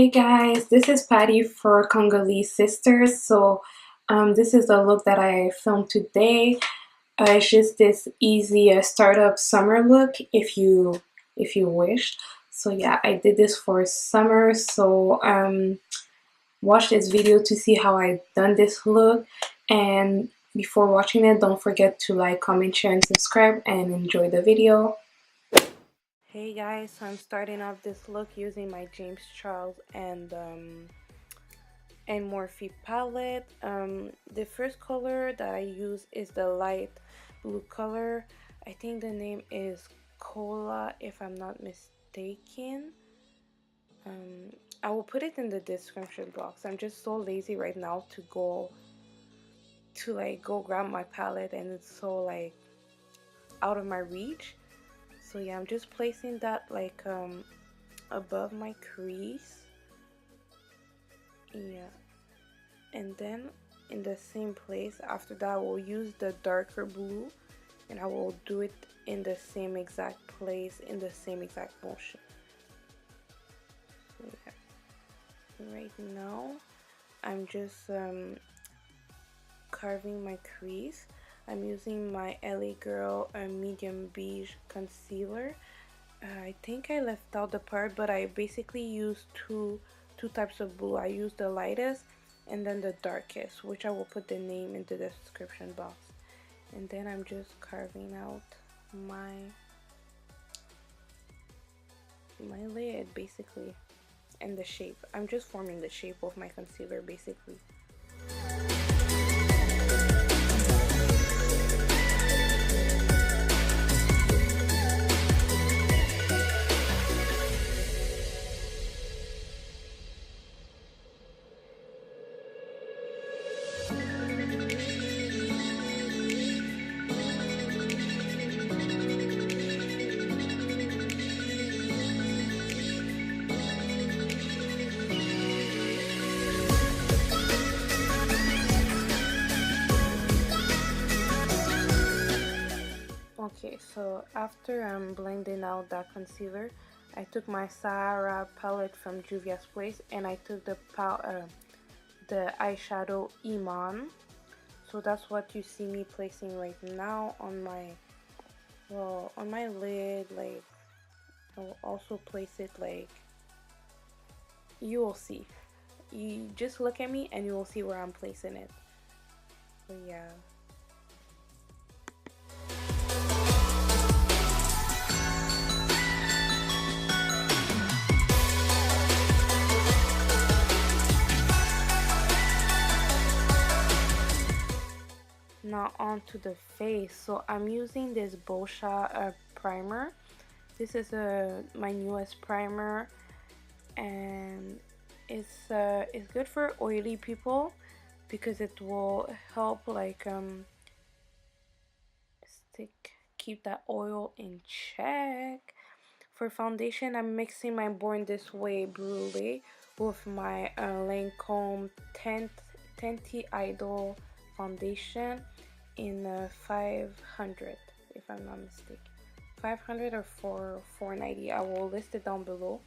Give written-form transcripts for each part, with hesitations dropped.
Hey guys, this is Patty for CongoleseSisters. This is the look that I filmed today. It's just this easy startup summer look if you wish. So yeah, I did this for summer. Watch this video to see how I done this look. And before watching it, don't forget to like, comment, share, and subscribe. And enjoy the video. Hey guys, so I'm starting off this look using my James Charles and Morphe palette. The first color that I use is the light blue color. I think the name is Cola, if I'm not mistaken. I will put it in the description box. I'm just so lazy right now to go grab my palette, and it's so like out of my reach. So yeah, I'm just placing that like above my crease. Yeah, and then in the same place after that I will use the darker blue and I will do it in the same exact place, in the same exact motion. So yeah, right now I'm just carving my crease. I'm using my LA Girl medium beige concealer. I think I left out the part, but I basically use two types of blue. I use the lightest and then the darkest, which I will put the name in the description box. And then I'm just carving out my lid basically, and the shape. I'm just forming the shape of my concealer basically. Okay, so after I'm blending out that concealer, I took my Saharan palette from Juvia's Place and I took the eyeshadow Iman. So that's what you see me placing right now on my lid. Like, I will also place it like, you will see. You just look at me and you will see where I'm placing it. So yeah. Now onto the face. So I'm using this Boscia primer. This is my newest primer, and it's good for oily people because it will help like keep that oil in check. For foundation, I'm mixing my Born This Way Brulee with my Lancôme Teint Idole foundation in 500, if I'm not mistaken. 500 or 490. I will list it down below.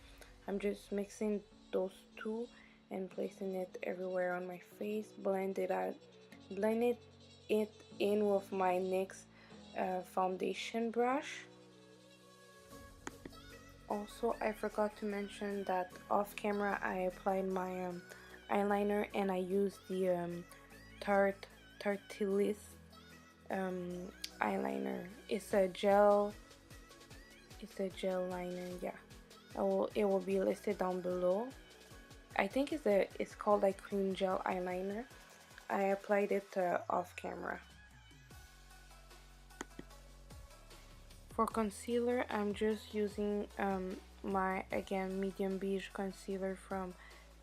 I'm just mixing those two and placing it everywhere on my face. Blended it in with my NYX foundation brush. Also, I forgot to mention that off camera I applied my eyeliner, and I used the Tarteist eyeliner. It's a gel liner. Yeah, it will be listed down below. I think it's called like cream gel eyeliner. I applied it off camera. For concealer, I'm just using my, again, medium beige concealer from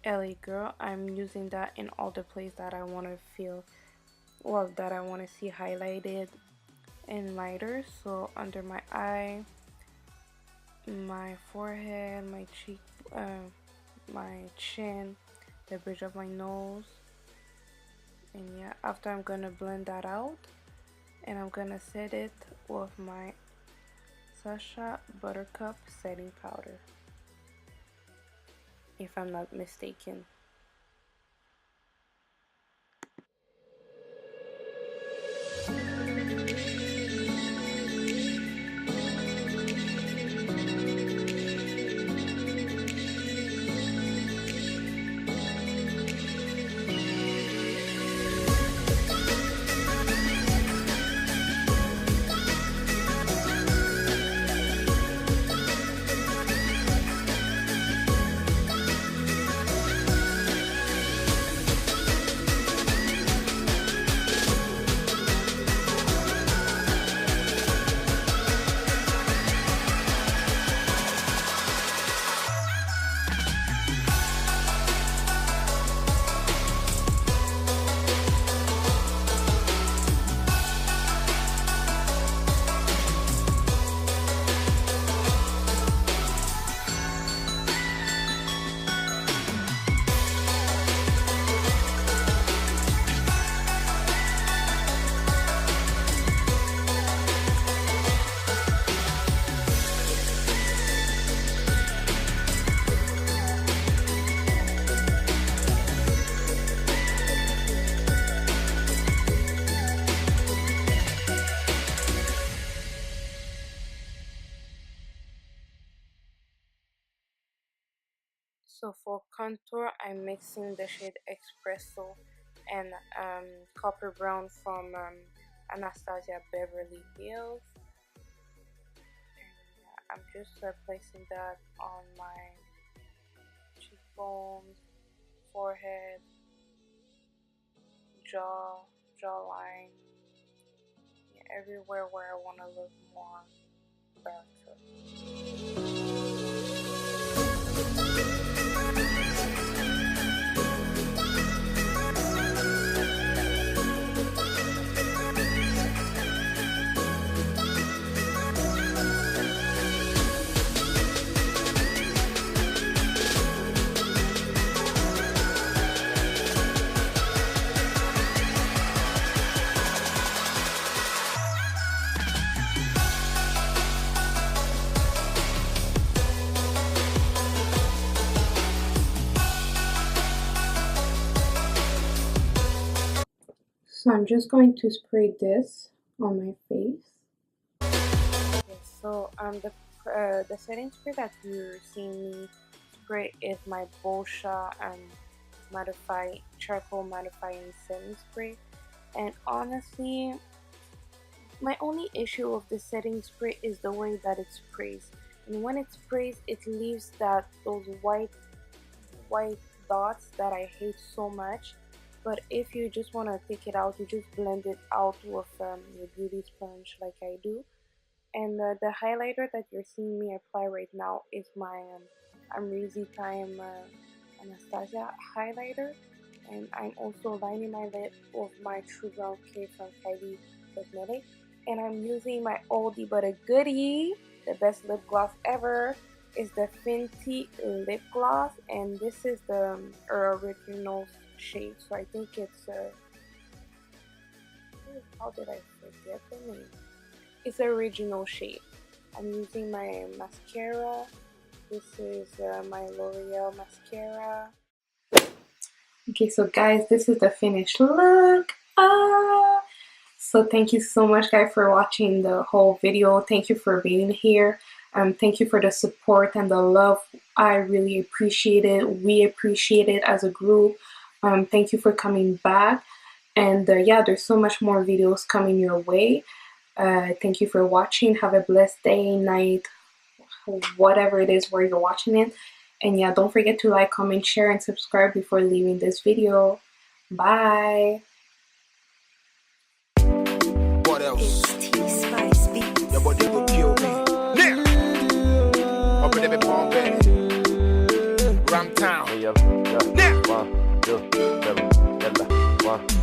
LA Girl. I'm using that in all the places that I want to feel, well, that I want to see highlighted and lighter. So under my eye, my forehead, my cheek, my chin, the bridge of my nose. And yeah, after I'm gonna blend that out, and I'm gonna set it with my Sacha Buttercup setting powder. if I'm not mistaken. So for contour, I'm mixing the shade Espresso and Copper Brown from Anastasia Beverly Hills. And I'm just placing that on my cheekbones, forehead, jawline, everywhere where I want to look more darker. So I'm just going to spray this on my face. Okay, so the setting spray that you're seeing me spray is my Boscia charcoal mattifying setting spray. And honestly, my only issue of the setting spray is the way that it sprays. And when it sprays, it leaves those white dots that I hate so much. But if you just want to take it out, you just blend it out with your beauty sponge like I do. And the highlighter that you're seeing me apply right now is my Amrezy Time Anastasia highlighter. And I'm also lining my lip with my True Brown K from Kylie Cosmetics. And I'm using my oldie but a goodie, the best lip gloss ever, is the Fenty lip gloss. And this is the original shade, so I think it's how did I forget the name? It's the original shade. I'm using my mascara. This is my L'Oreal mascara. Okay, so guys, this is the finished look. So thank you so much, guys, for watching the whole video. Thank you for being here. Thank you for the support and the love. I really appreciate it. We appreciate it as a group. Thank you for coming back. And yeah, there's so much more videos coming your way. Thank you for watching. Have a blessed day, night, whatever it is where you're watching it. And yeah, don't forget to like, comment, share, and subscribe before leaving this video. Bye. What else? Your body will kill me. Now, up in every palm bed. Ram town. Now. 1, 2, 7, 1.